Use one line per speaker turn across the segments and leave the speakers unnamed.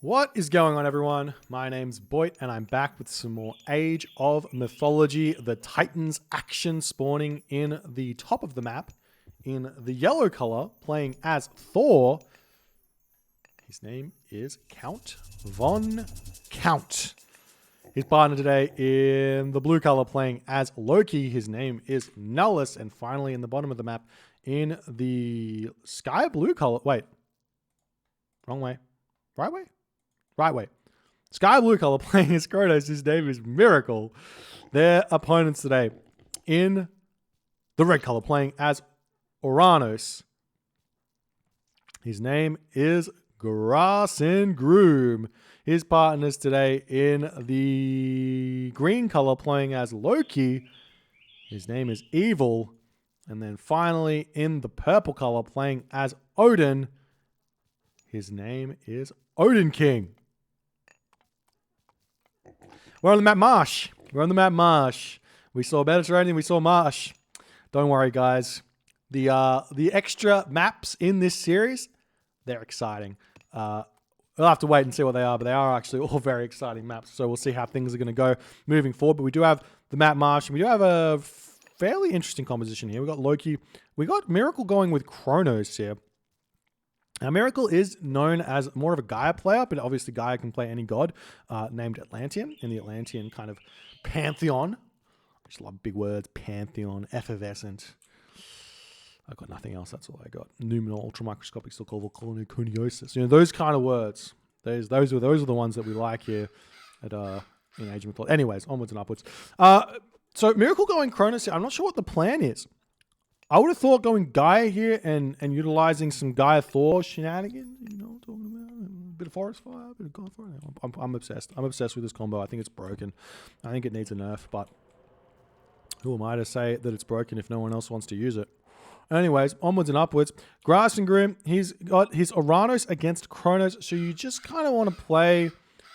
What is going on, everyone? My name's Boit, and I'm back with some more Age of Mythology. The Titans action spawning in the top of the map in the yellow color, playing as Thor. His name is Count Von Count. His partner today in the blue color, playing as Loki. His name is Nullus. And finally, in the bottom of the map, in the sky blue color. Wait. Wrong way. Right way? Right way. Sky blue color, playing as Kronos. His name is Miracle. Their opponents today in the red color, playing as Oranos. His name is Grass and Groom. His partners today in the green color, playing as Loki. His name is Evil. And then finally in the purple color, playing as Odin. His name is Odin King. We're on the map Marsh. We're on the map Marsh. We saw Mediterranean, we saw Marsh. Don't worry, guys. The extra maps in this series, they're exciting. We'll have to wait and see what they are, but they are actually all very exciting maps. So we'll see how things are going to go moving forward. But we do have the map Marsh, and we do have a fairly interesting composition here. We got Loki. We got Miracle going with Kronos here. Now, Miracle is known as more of a Gaia player, but obviously Gaia can play any god named Atlantean in the Atlantean kind of pantheon. I just love big words. Pantheon, effervescent. I've got nothing else. That's all I got. Numinal, ultramicroscopic, still colony, coniosis. You know, those kind of words. Those are the ones that we like here at in Age of Mythology. Anyways, onwards and upwards. So Miracle going Kronos here. I'm not sure what the plan is. I would have thought going Gaia here and utilizing some Gaia Thor shenanigans, you know, talking about a bit of forest fire, a bit of God fire. I'm obsessed. I'm obsessed with this combo. I think it's broken. I think it needs a nerf, but who am I to say that it's broken if no one else wants to use it? Anyways, onwards and upwards. Grass and Groom, he's got his Oranos against Kronos, so you just kind of want to play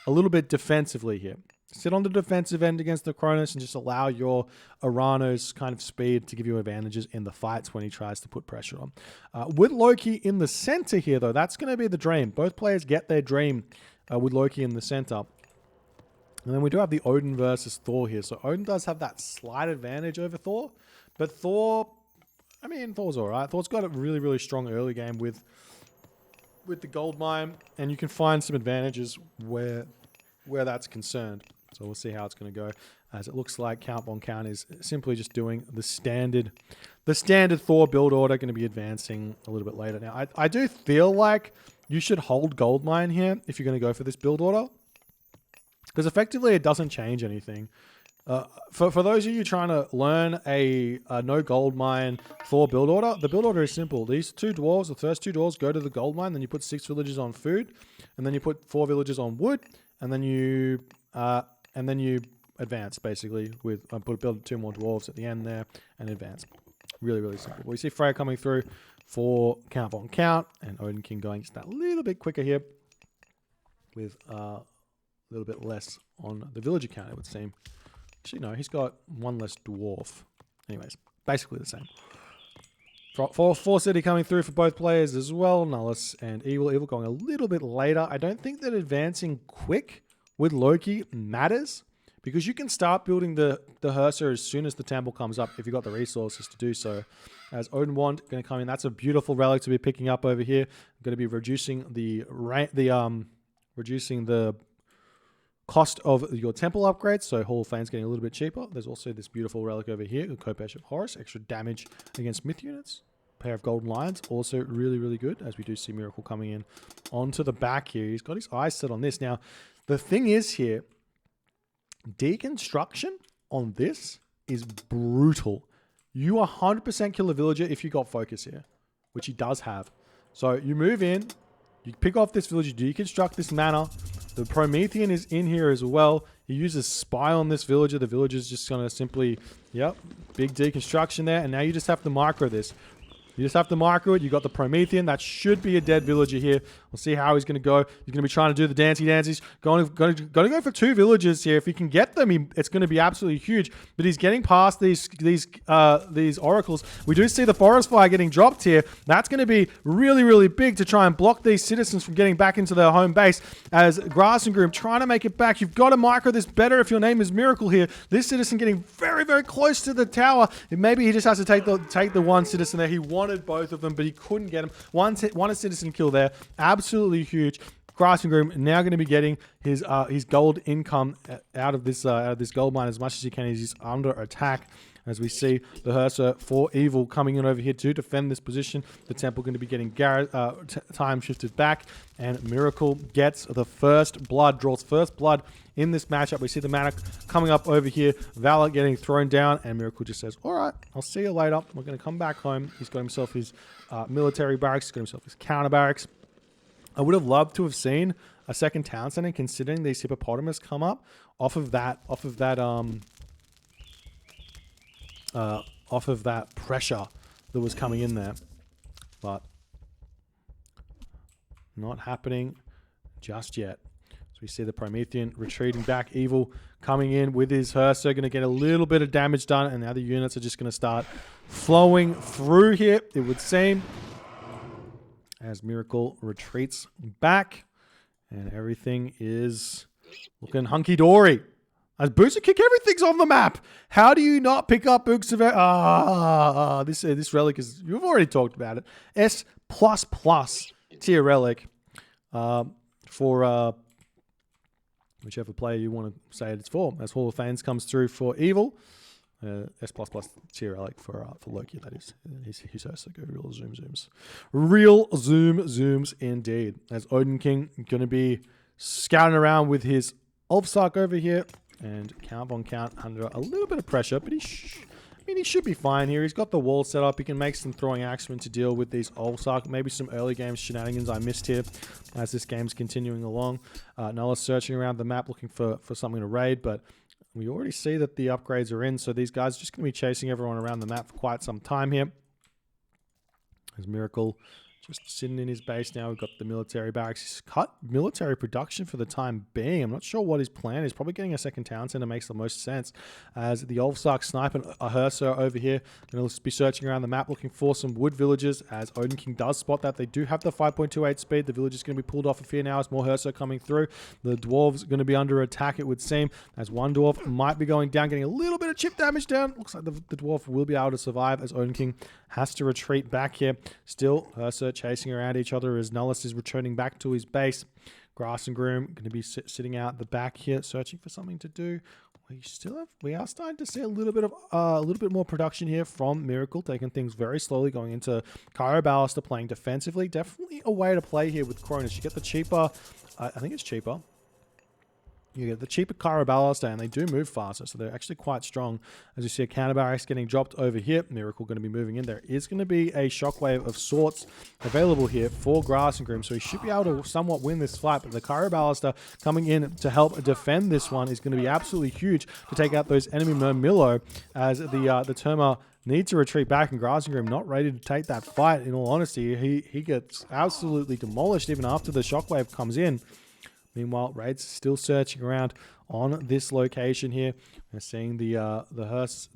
a little bit defensively here. Sit on the defensive end against the Kronos and just allow your Oranos kind of speed to give you advantages in the fights when he tries to put pressure on. With Loki in the center here, though, that's going to be the dream. Both players get their dream with Loki in the center. And then we do have the Odin versus Thor here. So Odin does have that slight advantage over Thor. But Thor, I mean, Thor's all right. Thor's got a really, really strong early game with the gold mine. And you can find some advantages where that's concerned. So we'll see how it's going to go, as it looks like Count Von Count is simply just doing the standard Thor build order, going to be advancing a little bit later. Now, I do feel like you should hold Goldmine here if you're going to go for this build order, because effectively it doesn't change anything. For those of you trying to learn a no Goldmine Thor build order, the build order is simple. These two dwarves, the first two dwarves, go to the Goldmine, then you put 6 villages on food, and then you put 4 villages on wood, and then you advance, basically, with build 2 more dwarves at the end there, and advance. Really, really simple. We see Freya coming through for Count Von Count, and Odin King going just that little bit quicker here, with a little bit less on the villager count, it would seem. Actually, no, he's got 1 less dwarf. Anyways, basically the same. Four City coming through for both players as well. Nullus and Evil. Evil going a little bit later. I don't think that advancing quick with Loki matters, because you can start building the Herser as soon as the temple comes up if you've got the resources to do so. As Odin Wand going to come in, that's a beautiful relic to be picking up over here. Going to be reducing the cost of your temple upgrades, so Hall of Fame's getting a little bit cheaper. There's also this beautiful relic over here, the Kopesh of Horus, extra damage against myth units. Pair of golden lions, also really, really good, as we do see Miracle coming in onto the back here. He's got his eyes set on this. Now, the thing is here, Deconstruction on this is brutal. You 100% kill a villager if you got focus here, which he does have. So you move in, you pick off this villager, deconstruct this manor. The Promethean is in here as well. He uses Spy on this villager. The villager's just going to simply, yep, big deconstruction there. And now you just have to micro this. You just have to micro it. You got the Promethean. That should be a dead villager here. We'll see how he's going to go. He's going to be trying to do the dancey dances. Going to go for 2 villagers here. If he can get them, it's going to be absolutely huge. But he's getting past these oracles. We do see the forest fire getting dropped here. That's going to be really, really big to try and block these citizens from getting back into their home base. As Grass and Groom trying to make it back. You've got to micro this better if your name is Miracle here. This citizen getting very, very close to the tower. Maybe he just has to take the one citizen there. He wanted both of them, but he couldn't get him. One citizen kill there. Absolutely huge. Grass and Groom now going to be getting his gold income out of this gold mine as much as he can. He's under attack. As we see the Hersa for Evil coming in over here to defend this position. The Temple going to be getting time shifted back. And Miracle gets the first blood, draws first blood in this matchup. We see the Manor coming up over here. Valor getting thrown down. And Miracle just says, all right, I'll see you later. We're going to come back home. He's got himself his military barracks. He's got himself his counter barracks. I would have loved to have seen a second town center, considering these hippopotamus come up off of that pressure that was coming in there, but not happening just yet. So we see the Promethean retreating back. Evil coming in with his Hersa, going to get a little bit of damage done, and the other units are just going to start flowing through here, it would seem, as Miracle retreats back, and everything is looking hunky-dory. As Boots of Kick, everything's on the map. How do you not pick up Boots of... this relic is... You've already talked about it. S++ tier relic for whichever player you want to say it's for. As Hall of Fames comes through for Evil. S++ tier relic for Loki, that is. He's also go real zoom zooms. Real zoom zooms indeed. As Odin King going to be scouting around with his Ulfsark over here. And Count Von Count under a little bit of pressure, but he should be fine here. He's got the wall set up. He can make some throwing action to deal with these Ulfsark. Maybe some early game shenanigans I missed here as this game's continuing along. Nulla's searching around the map looking for something to raid, but we already see that the upgrades are in, so these guys are just going to be chasing everyone around the map for quite some time here. There's Miracle just sitting in his base now. We've got the military barracks. He's cut military production for the time being. I'm not sure what his plan is. Probably getting a second town center makes the most sense. As the Ulfsark sniper a Hersa over here. Going to be searching around the map looking for some wood villages. As Odin King does spot that. They do have the 5.28 speed. The village is going to be pulled off of here now as more Hersa coming through. The dwarves going to be under attack, it would seem. As one dwarf might be going down, getting a little bit of chip damage down. Looks like the dwarf will be able to survive as Odin King has to retreat back here. Still, Hersa chasing around each other as Nullus is returning back to his base. Grass and Groom going to be sitting out the back here, searching for something to do. We are starting to see a little bit more production here from Miracle, taking things very slowly, going into Cairo Ballista, playing defensively. Definitely a way to play here with Kronos. You get the cheaper, I think it's cheaper. You get the cheaper Cairo Ballista, and they do move faster, so they're actually quite strong. As you see a counter barracks getting dropped over here. Miracle going to be moving in. There is going to be a shockwave of sorts available here for Grass and Groom, so he should be able to somewhat win this fight. But the Cairo Ballista coming in to help defend this one is going to be absolutely huge to take out those enemy Murmillo, as the Terma need to retreat back, and Grass and Groom not ready to take that fight. In all honesty, he gets absolutely demolished even after the shockwave comes in. Meanwhile, Raid's still searching around on this location here. We're seeing the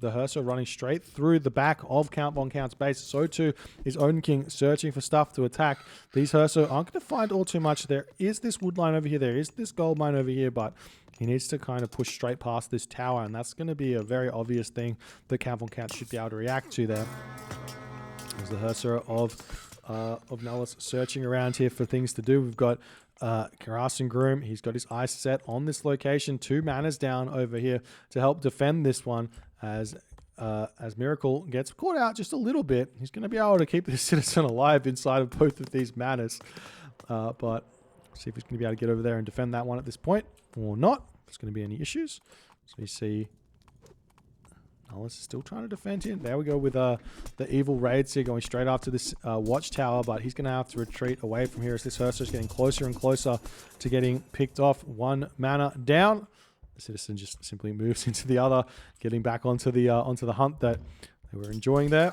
Hersa running straight through the back of Count Von Count's base. So too is Odin King searching for stuff to attack. These Hersa aren't going to find all too much. There is this wood line over here. There is this gold mine over here, but he needs to kind of push straight past this tower, and that's going to be a very obvious thing that Count Von Count should be able to react to there. There's the Hersa of Nullus searching around here for things to do. We've got Grass and Groom. He's got his eyes set on this location. 2 manas down over here to help defend this one as Miracle gets caught out just a little bit. He's going to be able to keep this citizen alive inside of both of these manas. But see if he's going to be able to get over there and defend that one at this point or not. If there's going to be any issues. So you see Nullus is still trying to defend him. There we go with the evil raids here going straight after this watchtower, but he's going to have to retreat away from here as this Hersa is getting closer and closer to getting picked off. 1 mana down. The citizen just simply moves into the other, getting back onto the hunt that they were enjoying there.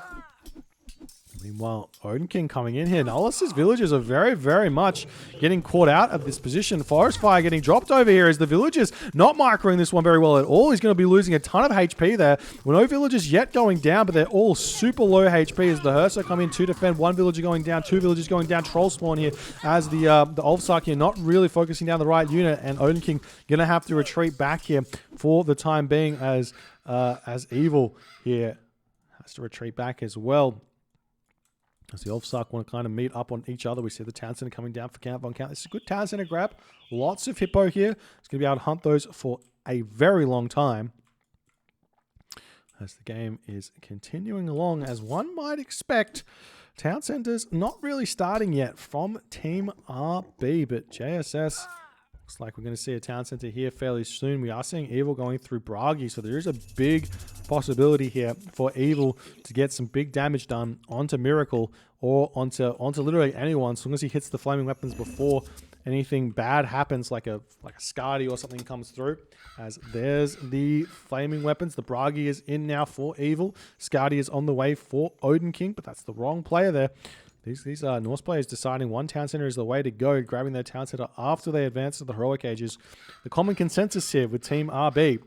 Meanwhile, Odin King coming in here. Nullis's villagers are very, very much getting caught out of this position. Forest Fire getting dropped over here as the villagers not microing this one very well at all. He's going to be losing a ton of HP there. Well, no villagers yet going down, but they're all super low HP as the Hersa come in to defend. One villager going down, two villagers going down. Troll spawn here as the Ulfsark here not really focusing down the right unit, and Odin King going to have to retreat back here for the time being as Evil here has to retreat back as well. As the Ulfsark want to kind of meet up on each other. We see the Town Center coming down for Count Von Count. This is a good Town Center grab. Lots of Hippo here. It's going to be able to hunt those for a very long time. As the game is continuing along, as one might expect, Town Centers not really starting yet from Team RB, but JSS looks like we're going to see a Town Center here fairly soon. We are seeing Evil going through Bragi, so there is a big possibility here for Evil to get some big damage done onto Miracle or onto literally anyone, as long as he hits the flaming weapons before anything bad happens, like a Skadi or something comes through. As there's the flaming weapons. The Bragi is in now for Evil. Skadi is on the way for Odin King, but that's the wrong player there. These Norse players deciding one Town Center is the way to go, grabbing their Town Center after they advance to the Heroic Ages. The common consensus here with Team RB.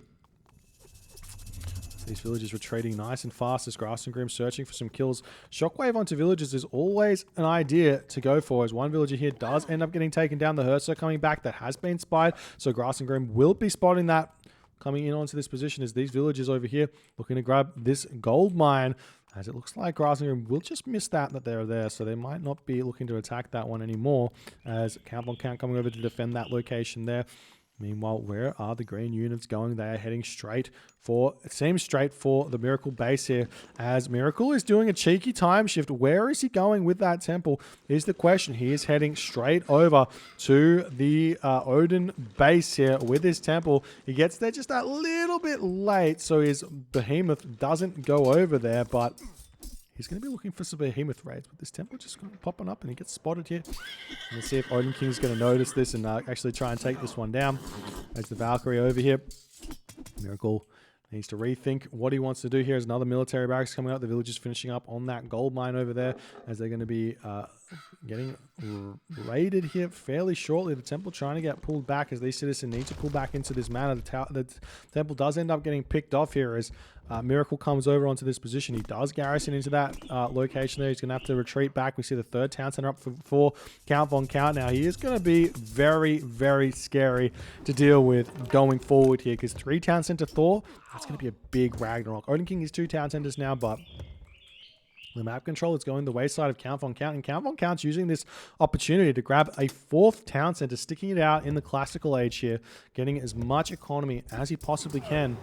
These villagers retreating nice and fast as Grass and Grim searching for some kills. Shockwave onto villagers is always an idea to go for, as one villager here does end up getting taken down. The Hersa coming back, that has been spied, so Grass and Grim will be spotting that coming in onto this position as these villagers over here looking to grab this gold mine. As it looks like Grass and Grim will just miss that they're there, so they might not be looking to attack that one anymore, as Count on Count coming over to defend that location there. Meanwhile, where are the green units going? They are heading straight for, it seems straight for the Miracle base here, as Miracle is doing a cheeky time shift. Where is he going with that temple is the question. He is heading straight over to the Odin base here with his temple. He gets there just a little bit late, so his behemoth doesn't go over there, but he's going to be looking for some behemoth raids, but this temple just kind of popping up and he gets spotted here. Let's see if Odin King's going to notice this and actually try and take this one down. There's the Valkyrie over here. Miracle needs to rethink what he wants to do here. There's another military barracks coming up. The villagers finishing up on that gold mine over there as they're going to be getting raided here fairly shortly. The temple trying to get pulled back as these citizens need to pull back into this manor. The temple does end up getting picked off here as Miracle comes over onto this position. He does garrison into that location there. He's going to have to retreat back. We see the third Town Center up for Count Von Count. Now, he is going to be very, very scary to deal with going forward here because 3 Town Center Thor, that's going to be a big Ragnarok. Odin King is 2 Town Centers now, but the map control is going the wayside of Count Von Count, and Count Von Count's using this opportunity to grab a 4th Town Center, sticking it out in the classical age here, getting as much economy as he possibly can.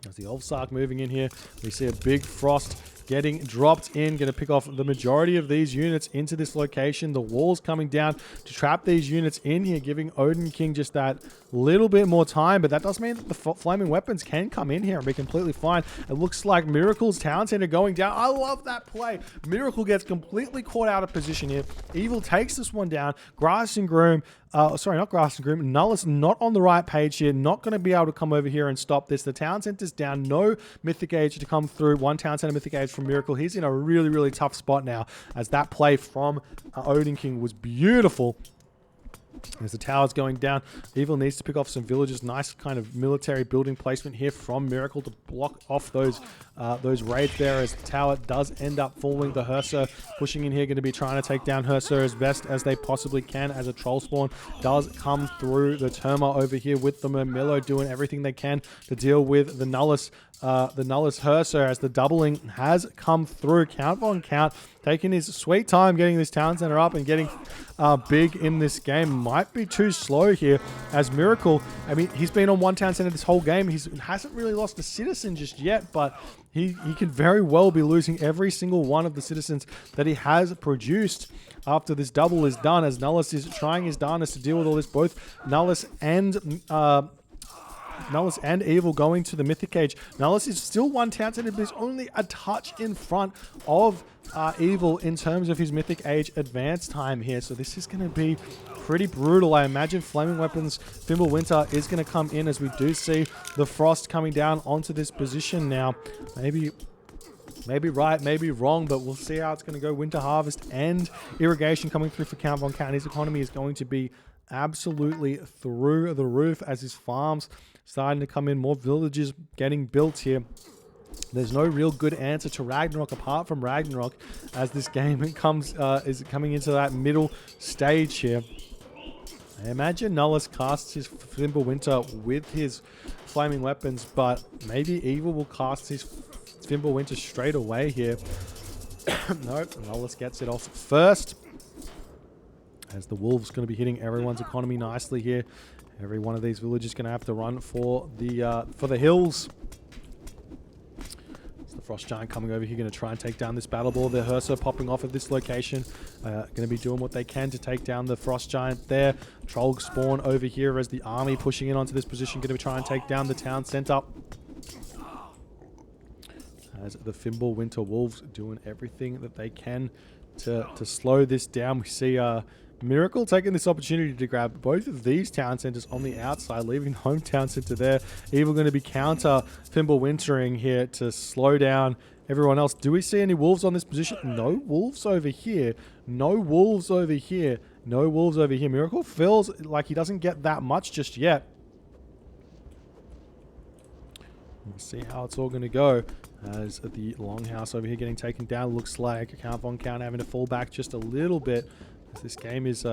As the Ulfsark moving in here, we see a big Frost getting dropped in, going to pick off the majority of these units into this location. The walls coming down to trap these units in here, giving Odin King just that little bit more time, but that does mean that the flaming weapons can come in here and be completely fine. It looks like Miracle's Town Center going down. I love that play. Miracle gets completely caught out of position here. Evil takes this one down. Grass and Groom, sorry, not Grass and Groom. Nullus not on the right page here. Not going to be able to come over here and stop this. The Town Center's down. No Mythic Age to come through. 1 Town Center Mythic Age from Miracle. He's in a really, really tough spot now, as that play from Odin King was beautiful. As the tower's going down, Evil needs to pick off some villages. Nice kind of military building placement here from Miracle to block off those raids there, as the tower does end up falling. The Hersa pushing in here, going to be trying to take down Hersa as best as they possibly can, as a troll spawn does come through. The Terma over here with the Murmillo doing everything they can to deal with the Nullus Hersa, as the doubling has come through. Count Von Count taking his sweet time getting this Town Center up and getting big in this game. Might be too slow here, as Miracle, I mean, he's been on 1 Town Center this whole game. He hasn't really lost a citizen just yet, but he could very well be losing every single one of the citizens that he has produced after this double is done, as Nullus is trying his darnest to deal with all this. Both Nullus and Evil going to the Mythic Age. Nullus is still 1 Town Center, but he's only a touch in front of Evil in terms of his Mythic Age advance time here. So this is going to be pretty brutal. I imagine Flaming Weapons Fimbulwinter is going to come in, as we do see the Frost coming down onto this position now. Maybe Maybe right, maybe wrong, but we'll see how it's going to go. Winter harvest and irrigation coming through for Count Von Count. His economy is going to be absolutely through the roof as his farms starting to come in. More villages getting built here. There's no real good answer to Ragnarok apart from Ragnarok as this game is coming into that middle stage here. I imagine Nullus casts his Fimbulwinter with his flaming weapons, but maybe Evil will cast his Fimbulwinter straight away here. Nope, Nullus gets it off first. As the Wolves going to be hitting everyone's economy nicely here. Every one of these villages going to have to run for the hills. Frost Giant coming over here, going to try and take down this Battle Ball. The Herso popping off at this location. Going to be doing what they can to take down the Frost Giant there. Troll spawn over here as the army pushing in onto this position. Going to try and take down the town center. As the Fimbulwinter Wolves doing everything that they can to slow this down. We see Miracle taking this opportunity to grab both of these town centers on the outside, leaving home town center there. Evil going to be counter Fimbulwintering here to slow down everyone else. Do we see any wolves on this position? No wolves over here. No wolves over here. No wolves over here. Miracle feels like he doesn't get that much just yet. We'll see how it's all going to go. As the Longhouse over here getting taken down. Looks like Count Von Count having to fall back just a little bit. This game is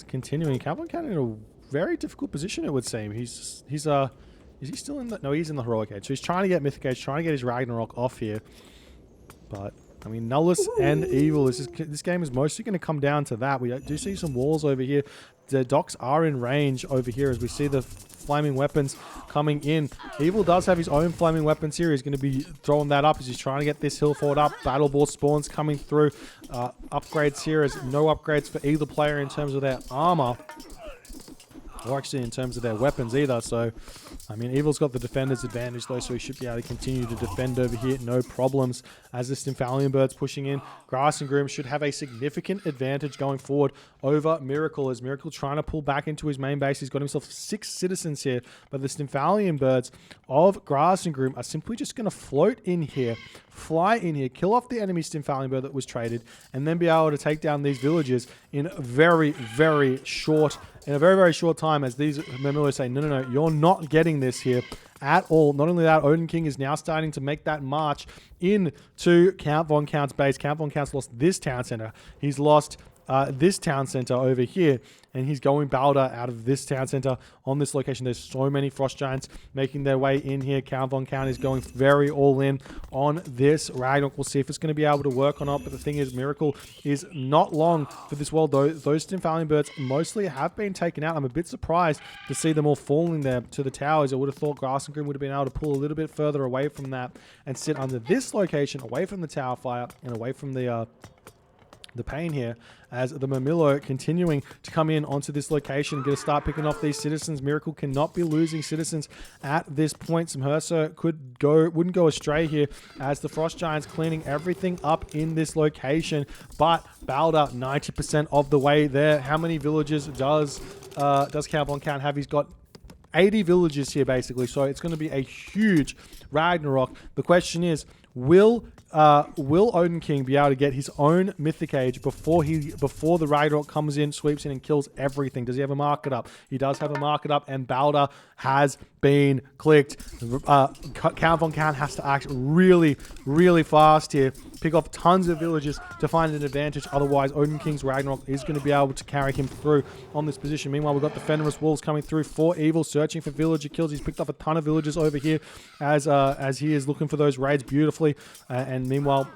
continuing. Count Von Count in a very difficult position, it would seem. Is he still in the... No, he's in the Heroic Age. So he's trying to get Mythic Age, trying to get his Ragnarok off here. But, I mean, Nullus and Evil, this game is mostly going to come down to that. We do see some walls over here. The docks are in range over here as we see the flaming weapons coming in. Evil does have his own flaming weapons here. He's going to be throwing that up as he's trying to get this hill fort up. Battle Ball spawns coming through. Upgrades here as no upgrades for either player in terms of their armor. Or actually in terms of their weapons either. So, I mean, Evil's got the defender's advantage though, so he should be able to continue to defend over here. No problems. As the Stymphalian Bird's pushing in, Grass and Groom should have a significant advantage going forward over Miracle. As Miracle trying to pull back into his main base. He's got himself 6 citizens here. But the Stymphalian Birds of Grass and Groom are simply just going to float in here, fly in here, kill off the enemy Stymphalian Bird that was traded, and then be able to take down these villages in a very, very short time, as these Mamillos say, no, you're not getting this here at all. Not only that, Odin King is now starting to make that march into Count Von Count's base. Count Von Count's lost this town center. He's lost this town center over here, and he's going Balder out of this town center on this location. There's so many Frost Giants making their way in here. Count Von Count is going very all in on this Ragnarok. We'll see if it's going to be able to work or not, but the thing is, Miracle is not long for this world, though. Those Stymphalian Birds mostly have been taken out. I'm a bit surprised to see them all falling there to the towers. I would have thought Grass and Grim would have been able to pull a little bit further away from that and sit under this location, away from the tower fire and away from the pain here, as the Mamillo continuing to come in onto this location, going to start picking off these citizens. Miracle cannot be losing citizens at this point. Some Hersa wouldn't go astray here, as the Frost Giants cleaning everything up in this location. But Balder 90% of the way there. How many villages does Count Von Count have? He's got 80 villages here basically, so it's going to be a huge Ragnarok. The question is, will Odin King be able to get his own Mythic Age before the Ragnarok comes in, sweeps in, and kills everything? Does he have a market up? He does have a market up, and Balder has been clicked. Count Von Count has to act really, really fast here. Pick off tons of villages to find an advantage. Otherwise, Odin King's Ragnarok is going to be able to carry him through on this position. Meanwhile, we've got the Fenris Wolves coming through for Evil, searching for villager kills. He's picked off a ton of villages over here as he is looking for those raids beautifully. And meanwhile,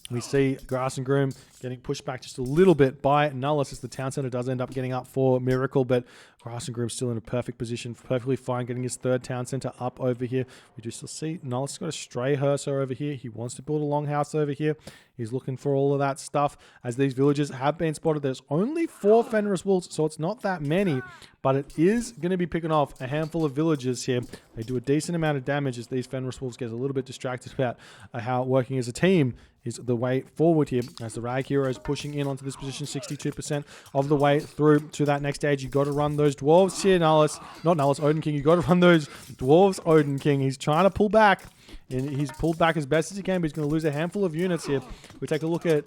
we see Grass and Groom getting pushed back just a little bit by Nullus, as the town center does end up getting up for Miracle, but Grass and Groom still in a perfect position, perfectly fine, getting his 3rd town center up over here. We do still see Nullus got a stray Hersa over here. He wants to build a longhouse over here. He's looking for all of that stuff, as these villages have been spotted. There's only 4 Fenris Wolves, so it's not that many, but it is going to be picking off a handful of villages here. They do a decent amount of damage as these Fenris Wolves get a little bit distracted about how working as a team is the way forward here, as the Rag Hero is pushing in onto this position 62% of the way through to that next stage. You got to run those dwarves here, Odin King. You got to run those dwarves, Odin King. He's trying to pull back. And he's pulled back as best as he can, but he's going to lose a handful of units here. We take a look at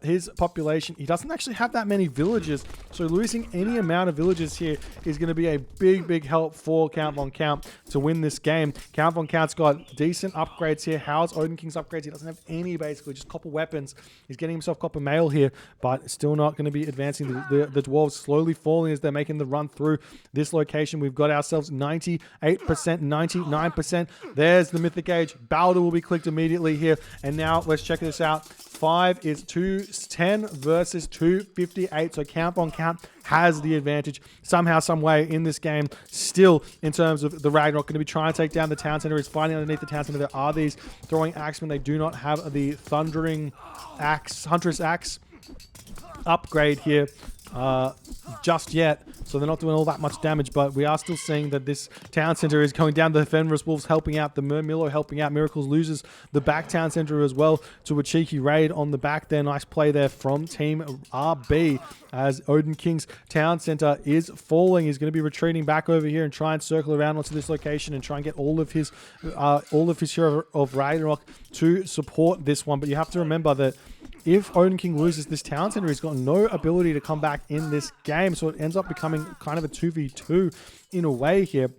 his population. He doesn't actually have that many villages, so losing any amount of villages here is going to be a big help for Count Von Count to win this game. Count Von Count's got decent upgrades here. How's Odin King's upgrades? He doesn't have any, basically, just copper weapons. He's getting himself copper mail here, but still not going to be advancing. The dwarves slowly falling as they're making the run through this location. We've got ourselves 98%, 99%. There's the Mythic Age. Balder will be clicked immediately here. And now let's check this out. 5 is 210 versus 258. So Count Von Count has the advantage somehow, some way in this game. Still, in terms of the Ragnarok, going to be trying to take down the town center. He's fighting underneath the town center. There are these throwing axemen. They do not have the thundering axe, huntress axe upgrade here just yet, so they're not doing all that much damage, but we are still seeing that this town center is going down. The Fenris Wolves helping out, the Murmillo helping out. Miracles loses the back town center as well to a cheeky raid on the back there. Nice play there from Team RB as Odin King's town center is falling. He's going to be retreating back over here and try and circle around onto this location and try and get all of his Hero of Ragnarok to support this one. But you have to remember that if Odin King loses this town center, he's got no ability to come back in this game. So it ends up becoming kind of a 2v2 in a way here.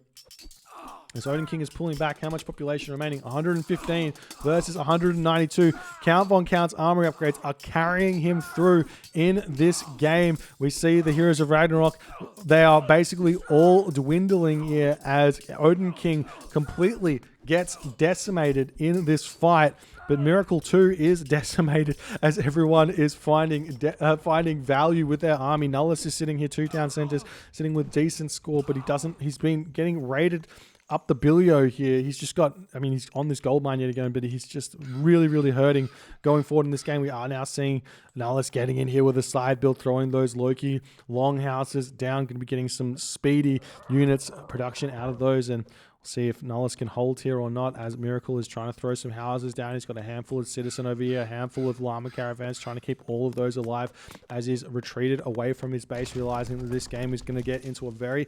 As Odin King is pulling back, how much population remaining? 115 versus 192. Count Von Count's armory upgrades are carrying him through in this game. We see the Heroes of Ragnarok. They are basically all dwindling here as Odin King completely gets decimated in this fight. But Miracle 2 is decimated as everyone is finding value with their army. Nullus is sitting here, 2 town centers, sitting with decent score, but he's been getting raided up the Billio here. He's just got, he's on this gold mine yet again, but he's just really hurting going forward in this game. We are now seeing Nullus getting in here with a side build, throwing those Loki longhouses down, going to be getting some speedy units production out of those, and see if Nullus can hold here or not, as Miracle is trying to throw some houses down. He's got a handful of Citizen over here, a handful of Llama Caravans, trying to keep all of those alive as he's retreated away from his base, realizing that this game is going to get into a very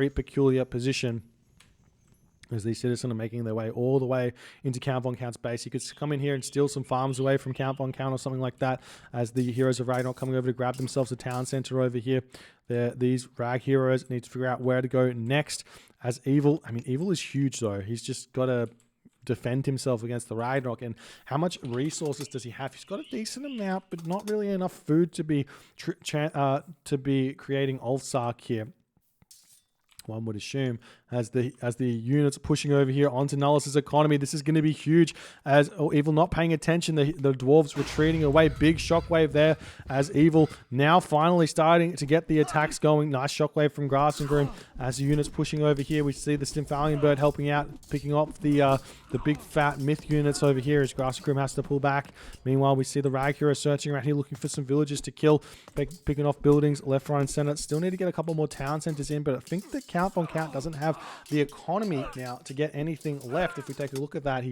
peculiar position as these Citizens are making their way all the way into Count Von Count's base. He could come in here and steal some farms away from Count Von Count or something like that, as the Heroes of Ragnarok coming over to grab themselves a town center over here. These Rag heroes need to figure out where to go next, as Evil, Evil is huge though. He's just got to defend himself against the Ragnarok. And how much resources does he have? He's got a decent amount, but not really enough food to be creating Ulfsark here, one would assume, as the units are pushing over here onto Nullus's economy. This is going to be huge, as Evil not paying attention. The dwarves retreating away. Big shockwave there, as Evil now finally starting to get the attacks going. Nice shockwave from Grassengroom as the units pushing over here. We see the Stymphalian Bird helping out, picking up the big fat myth units over here as Grassengroom has to pull back. Meanwhile, we see the Rag Hero searching around here looking for some villages to kill, picking off buildings left, right, and center. Still need to get a couple more town centers in, but I think that Count Von Count doesn't have the economy now to get anything left. If we take a look at that, he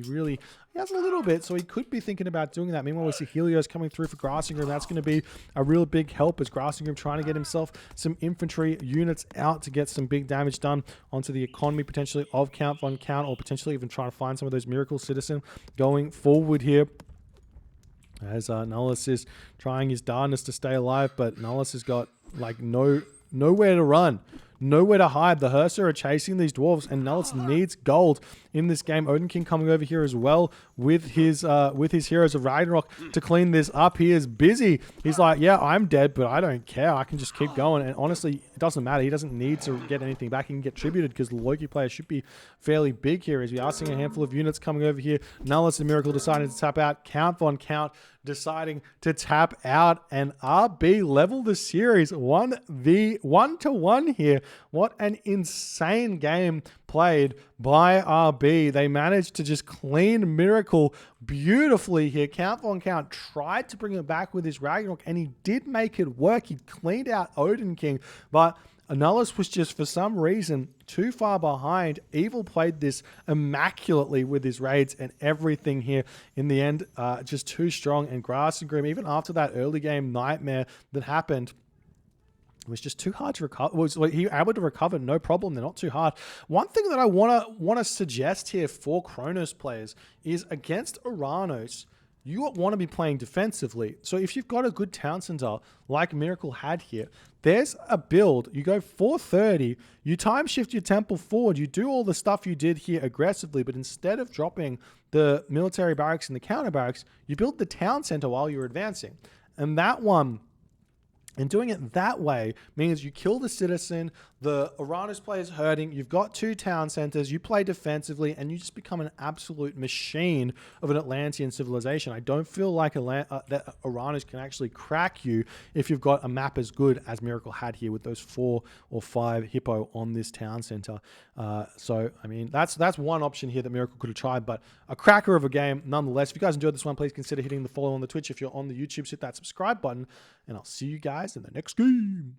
has a little bit, so he could be thinking about doing that. Meanwhile, we see Helios coming through for Grassengroom. That's going to be a real big help, as Grassengroom trying to get himself some infantry units out to get some big damage done onto the economy, potentially, of Count Von Count, or potentially even trying to find some of those Miracle Citizen going forward here. As Nullus is trying his darndest to stay alive, but Nullus has got nowhere to run, nowhere to hide. The Hersa are chasing these dwarves, and Nullus needs gold in this game. Odin King coming over here as well with his Heroes of Ragnarok to clean this up. He is busy. He's like, yeah, I'm dead, but I don't care. I can just keep going. And honestly, it doesn't matter. He doesn't need to get anything back. He can get tributed, because the Loki player should be fairly big here, as we are seeing a handful of units coming over here. Nullus and Miracle deciding to tap out. Count Von Count deciding to tap out, and RB level the series 1-1 here. What an insane game played by RB. They managed to just clean Miracle beautifully here. Count Von Count tried to bring it back with his Ragnarok, and he did make it work. He cleaned out Odin King, but Nullus was just, for some reason, too far behind. Evil played this immaculately with his raids and everything here. In the end, just too strong. And Grassengroom, even after that early game nightmare that happened, It was just too hard to recover. Was like, he able to recover, no problem. They're not too hard. One thing that I wanna suggest here for Kronos players is against Oranos, you want to be playing defensively. So if you've got a good town center like Miracle had here, there's a build. You go 430, you time shift your temple forward, you do all the stuff you did here aggressively, but instead of dropping the military barracks and the counter barracks, you build the town center while you're advancing. And that one, and doing it that way means you kill the citizen, the Oranos player's hurting, you've got 2 town centers, you play defensively, and you just become an absolute machine of an Atlantean civilization. I don't feel like that Oranos can actually crack you if you've got a map as good as Miracle had here with those 4 or 5 hippo on this town center. So, I mean, that's one option here that Miracle could have tried, but a cracker of a game nonetheless. If you guys enjoyed this one, please consider hitting the follow on the Twitch. If you're on the YouTube, hit that subscribe button, and I'll see you guys in the next game.